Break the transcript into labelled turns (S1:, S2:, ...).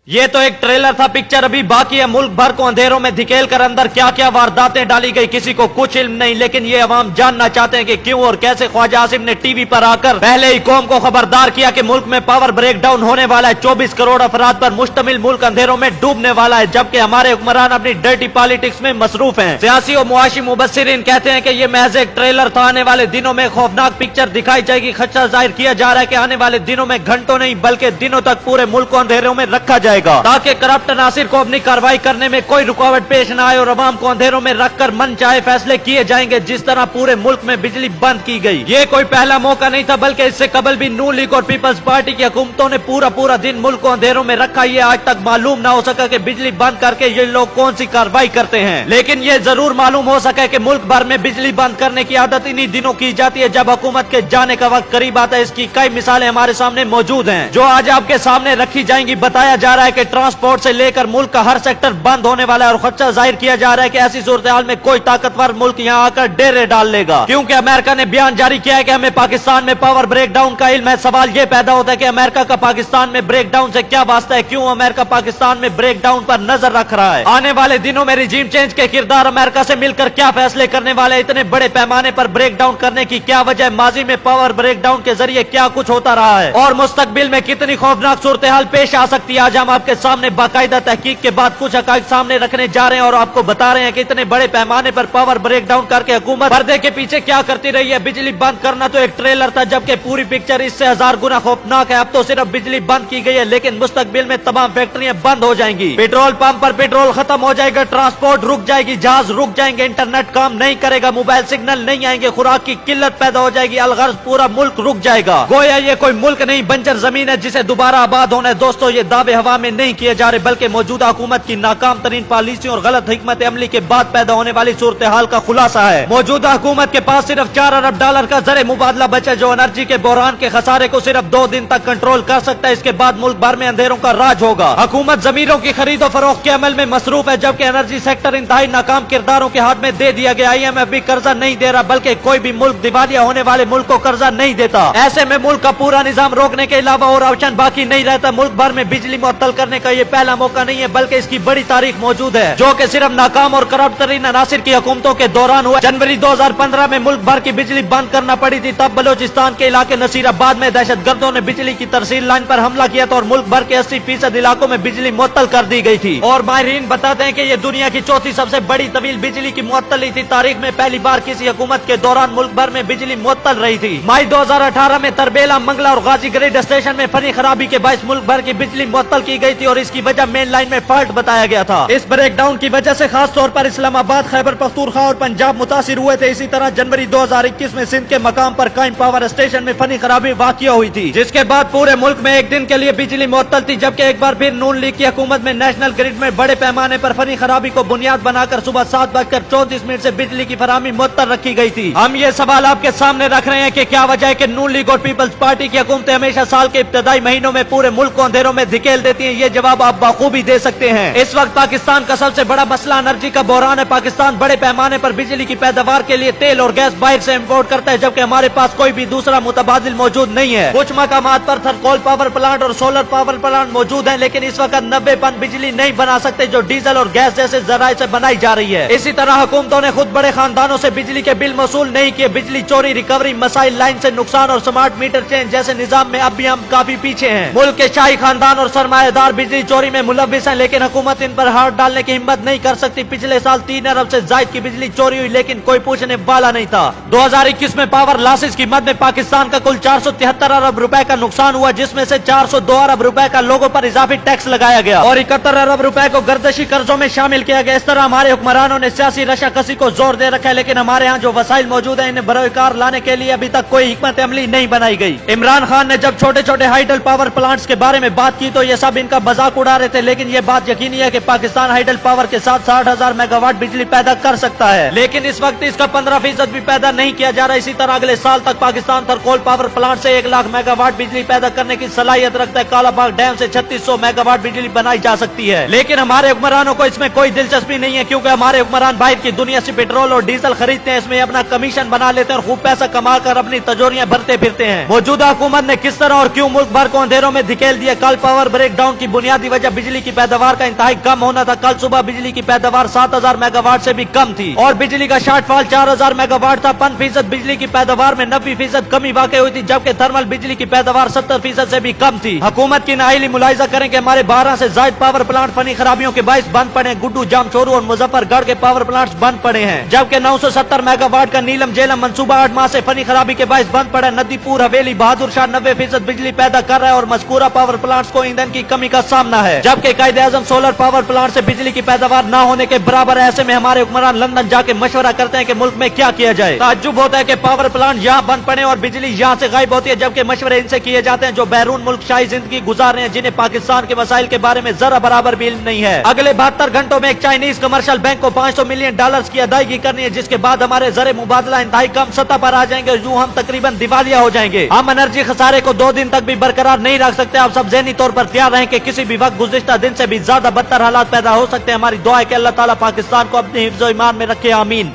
S1: ये तो एक ट्रेलर था, पिक्चर अभी बाकी है। मुल्क भर को अंधेरों में धकेल कर अंदर क्या क्या वारदातें डाली गई किसी को कुछ इल्म नहीं, लेकिन ये अवाम जानना चाहते हैं कि क्यों और कैसे ख्वाजा आसिम ने टीवी पर आकर पहले ही कौम को खबरदार किया कि मुल्क में पावर ब्रेक डाउन होने वाला है। 24 करोड़ अफराद पर मुश्तमिल मुल्क अंधेरों में डूबने वाला है, जबकि हमारे हुक्मरान अपनी डर्टी पॉलिटिक्स में मसरूफ हैं। सियासी और मुआशी मुबस्सिरीन कहते हैं कि ये महज एक ट्रेलर था, आने वाले दिनों में खौफनाक पिक्चर दिखाई जाएगी। खदशा जाहिर किया जा रहा है कि आने वाले दिनों में घंटों नहीं बल्कि दिनों तक पूरे मुल्क को अंधेरों में रखा जाएगा, ताकि करप्ट नासिर को अपनी कार्रवाई करने में कोई रुकावट पेश न आए और अवाम को अंधेरों में रखकर मन चाहे फैसले किए जाएंगे, जिस तरह पूरे मुल्क में बिजली बंद की गई। ये कोई पहला मौका नहीं था, बल्कि इससे कबल भी नून लीग और पीपल्स पार्टी की हुकूमतों ने पूरा दिन मुल्क को अंधेरों में रखा। ये आज तक मालूम न हो सका कि बिजली बंद करके ये लोग कौन सी कार्रवाई करते हैं, लेकिन ये जरूर मालूम हो सका कि मुल्क भर में बिजली बंद करने की आदत इन्हीं दिनों की जाती है जब हुकूमत के जाने का वक्त करीब आता है। इसकी कई मिसालें हमारे सामने मौजूद हैं, जो आज आपके सामने रखी जाएंगी। बताया जा रहा है कि ट्रांसपोर्ट से लेकर मुल्क का हर सेक्टर बंद होने वाला है और खदशा जाहिर किया जा रहा है कि ऐसी सूरत हाल में कोई ताकतवर मुल्क यहाँ आकर डेरे डाल लेगा, क्योंकि अमेरिका ने बयान जारी किया है कि हमें पाकिस्तान में पावर ब्रेक डाउन का इल्म है। सवाल ये पैदा होता है कि अमेरिका का पाकिस्तान में ब्रेक डाउन से क्या वास्ता है, क्यों अमेरिका पाकिस्तान में ब्रेक डाउन पर नजर रख रहा है। आने वाले दिनों में रिजीम चेंज के किरदार अमेरिका से मिलकर क्या फैसले करने वाले, इतने बड़े पैमाने पर ब्रेक डाउन करने की क्या वजह, माजी में पावर ब्रेक डाउन के जरिए क्या कुछ होता रहा है और मुस्तकबिल में कितनी खौफनाक सूरत हाल पेश आ सकती है। आज हम आपके सामने बाकायदा तहकीक के बाद कुछ हकाइक सामने रखने जा रहे हैं और आपको बता रहे हैं कि इतने बड़े पैमाने पर पावर ब्रेक डाउन करके हुकूमत पर्दे के पीछे क्या करती रही है। बिजली बंद करना तो एक ट्रेलर था, जबकि पूरी पिक्चर इससे 1000 गुना खौफनाक है। अब तो सिर्फ बिजली बंद की गई है, लेकिन मुस्तकबिल में तमाम फैक्ट्रियां बंद हो जाएंगी, पेट्रोल पंप पर पेट्रोल खत्म हो जाएगा, ट्रांसपोर्ट रुक जाएगी, जहाज रुक जाएंगे, इंटरनेट काम नहीं करेगा, मोबाइल सिग्नल नहीं आएंगे, खुराक की किल्लत पैदा हो जाएगी, अलगर्ज पूरा मुल्क रुक जाएगा। गोया ये कोई मुल्क नहीं बंजर जमीन है जिसे दोबारा आबाद होना है। दोस्तों, ये दावे हवा में नहीं किए जा रहे, बल्कि मौजूदा हुकूमत की नाकाम तरीन पॉलिसियों और गलत हिकमत अमली के बाद पैदा होने वाली सूरत हाल का खुलासा है। मौजूदा हुकूमत के पास सिर्फ 4 अरब डॉलर का ज़र मुबादला बचा, जो एनर्जी के बहरान के खसारे को सिर्फ 2 दिन तक कंट्रोल कर सकता है। इसके बाद मुल्क भर में अंधेरों का राज होगा। हुकूमत जमीरों की खरीद और फरोख्त के अमल में मसरूफ है, जबकि एनर्जी सेक्टर इंतहाई नाकाम किरदारों के हाथ में दे दिया गया। IMF भी कर्जा नहीं दे रहा, बल्कि कोई भी मुल्क दिवालिया होने वाले मुल्क को कर्जा नहीं देता। ऐसे में मुल्क का पूरा निजाम रोकने के अलावा और ऑप्शन बाकी नहीं रहता। मुल्क भर में बिजली मुअत्तल करने का ये पहला मौका नहीं है, बल्कि इसकी बड़ी तारीख मौजूद है, जो कि सिर्फ नाकाम और करप्ट तरीन नासिर की हुकूमतों के दौरान हुआ। जनवरी 2015 में मुल्क भर की बिजली बंद करना पड़ी थी। तब बलोचिस्तान के इलाके नसीराबाद में दहशतगर्दों ने बिजली की तरसील लाइन पर हमला किया था और मुल्क भर के 80% इलाकों में बिजली मुअत्तल कर दी गई थी। और माहिरीन बताते हैं कि ये दुनिया की चौथी सबसे बड़ी तवील बिजली की मुअत्तली थी। तारीख में पहली बार किसी हुकूमत के दौरान मुल्क भर में बिजली मुअत्तल रही थी। मई 2018 में तरबेला, मंगला और गाजी ग्रिड स्टेशन में फनी खराबी के बायस मुल्क भर की बिजली मुअत्तल की गई थी और इसकी वजह मेन लाइन में फॉल्ट बताया गया था। इस ब्रेक डाउन की वजह से खास तौर पर इस्लामाबाद, खैबर पख्तूनख्वा और पंजाब मुतासिर हुए थे। इसी तरह जनवरी 2021 में सिंध के मकाम पर कायम पावर स्टेशन में फनी खराबी वाक़िया हुई थी, जिसके बाद पूरे मुल्क में एक दिन के लिए बिजली मुअत्तल थी। जबकि एक बार फिर नून लीग की हुकूमत में नेशनल ग्रिड में बड़े पैमाने पर फनी खराबी को बुनियाद बनाकर सुबह 7:34 से बिजली की फराहमी मुअत्तल रखी गई थी। हम ये सवाल आपके सामने रख रहे हैं कि क्या वजह है कि नून लीग और पीपल्स पार्टी की हुकूमतें हमेशा साल के इब्तदाई महीनों में पूरे मुल्क को अंधेरों में धकेल देती हैं। ये जवाब आप बखूबी दे सकते हैं। इस वक्त पाकिस्तान का सबसे बड़ा मसला एनर्जी का बहरान है। पाकिस्तान बड़े पैमाने पर बिजली की पैदावार के लिए तेल और गैस बाहर से इम्पोर्ट करता है, जबकि हमारे पास कोई भी दूसरा मुतबादिल मौजूद नहीं है। कुछ मकामात पर थर्मल पावर प्लांट और सोलर पावर प्लांट मौजूद है, लेकिन इस वक्त 90% बिजली नहीं बना सकते, जो डीजल और गैस जैसे जराये से बनाई जा रही है। इसी तरह हुकूमतों ने खुद बड़े खानदानों से बिजली के बिल वसूल नहीं किए। बिजली चोरी, रिकवरी, मसाइल, लाइन से नुकसान और स्मार्ट मीटर चेंज जैसे निजाम में अब भी हम काफी पीछे हैं। मुल्क के शाही खानदान और सरमायादार बिजली चोरी में मुलव्विस हैं, लेकिन हुकूमत इन पर हाथ डालने की हिम्मत नहीं कर सकती। पिछले साल 3 अरब से जायद की बिजली चोरी हुई, लेकिन कोई पूछने वाला नहीं था। 2021 में पावर लॉसेस की मद में पाकिस्तान का कुल 473 अरब रुपए का नुकसान हुआ, जिसमें से 402 अरब रुपए का लोगों पर इजाफी टैक्स लगाया गया और 71 अरब रुपए को गर्दशी कर्जों में शामिल किया गया। इस तरह हमारे हुक्मरानों ने सियासी रशाकसी को जोर दे रखा है, लेकिन हमारे यहाँ जो वसाइल मौजूद है इन्हें बरोकार लाने के लिए अभी तक कोई हिकमत अमली नहीं बनाई गई। इमरान खान ने जब छोटे छोटे हाइडल पावर प्लांट्स के बारे में बात की तो ये सब इनका मजाक उड़ा रहे थे, लेकिन ये बात यकीनी है कि पाकिस्तान हाइडल पावर के साथ 60,000 मेगावाट बिजली पैदा कर सकता है, लेकिन इस वक्त इसका 15% भी पैदा नहीं किया जा रहा। इसी तरह अगले साल तक पाकिस्तान थर्मल पावर प्लांट से 1 लाख मेगावाट बिजली पैदा करने की सलाहियत रखता है। कालाबाग डैम से 3600 मेगावाट बिजली बनाई जा सकती है, लेकिन हमारे हुक्मरानों को इसमें कोई दिलचस्पी नहीं है, क्योंकि हमारे हुक्मरान बाहर की दुनिया से पेट्रोल और डीजल खरीदते हैं, इसमें अपना कमीशन बना लेते हैं और खूब पैसा कमा कर अपनी तजोरियां भरते फिरते हैं। मौजूदा हुकूमत ने किस तरह और क्यों मुल्क भर को अंधेरों में धकेल दिया। कल पावर ब्रेक डाउन लॉकडाउन की बुनियादी वजह बिजली की पैदावार का इंतहाई कम होना था। कल सुबह बिजली की पैदावार 7000 मेगावाट से भी कम थी और बिजली का शॉर्टफॉल 4000 मेगावाट था। 5% बिजली की पैदावार में 90% कमी वाकई हुई थी, जबकि थर्मल बिजली की पैदावार 70% से भी कम थी। हुकूमत की नाअहली मुलाहिजा करें कि हमारे 12 से जायद पावर प्लांट फनी खराबियों के बाइस बंद पड़े। गुड्डू, जामचोरू और मुजफ्फरगढ़ के पावर प्लांट्स बंद पड़े हैं, जबकि 970 मेगावाट का नीलम जेलम मंसूबा 8 माह से फनी खराबी के बाइस बंद पड़ा। नदीपुर हवेली बहादुर शाह 90% बिजली पैदा कर रहा है और मज़कूरा पावर प्लांट्स को ईंधन की कमी का सामना है, जबकि कायदे आज़म सोलर पावर प्लांट से बिजली की पैदावार न होने के बराबर है। ऐसे में हमारे हुक्मरान लंदन जाके मशवरा करते हैं कि मुल्क में क्या किया जाए। ताज्जुब होता है कि पावर प्लांट यहाँ बंद पड़े और बिजली यहाँ से गायब होती है, जबकि मशवरे इनसे किए जाते हैं जो बैरून मुल्क शाही जिंदगी गुजार रहे हैं, जिन्हें पाकिस्तान के मसाइल के बारे में जरा बराबर भी इल्म नहीं है। अगले 72 घंटों में एक चाइनीज कमर्शियल बैंक को $500 मिलियन की अदायगी करनी है, जिसके बाद हमारे ज़र मुबादला इंतहाई कम सतह पर आ जाएंगे। यूं हम तकरीबन दिवालिया हो जाएंगे। हम एनर्जी खसारे को 2 दिन तक भी बरकरार नहीं रख सकते। आप सब ज़हनी तौर पर तैयार रहें कि किसी भी वक्त गुज़िश्ता दिन से भी ज्यादा बदतर हालात पैदा हो सकते हैं। हमारी दुआ है कि अल्लाह ताला पाकिस्तान को अपने हिफ्ज़-ओ-ईमान में रखे। आमीन।